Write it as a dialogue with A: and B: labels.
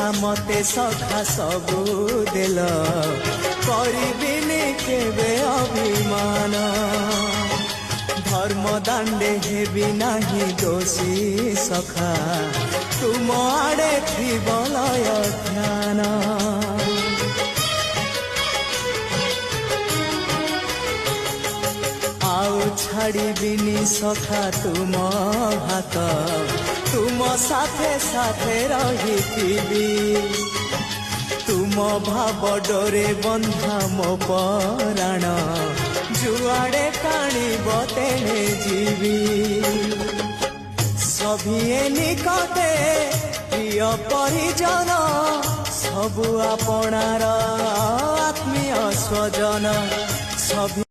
A: सखा मते सखा सबु देल करिबिनी केबे अभिमान धर्म दांडे हेबी नाही दोषी सखा तुम आड़े थिब लय ध्यान आउ छाड़िबिनी सखा तुम भात तुम साथे साथे रहिथिबी तुम भाव डोरे बंधा मो पराण जुआड़े टाणिब तेणे जीवी सभिए निकटे प्रिय परिजन सबु आपणार आत्मीय स्वजन सभी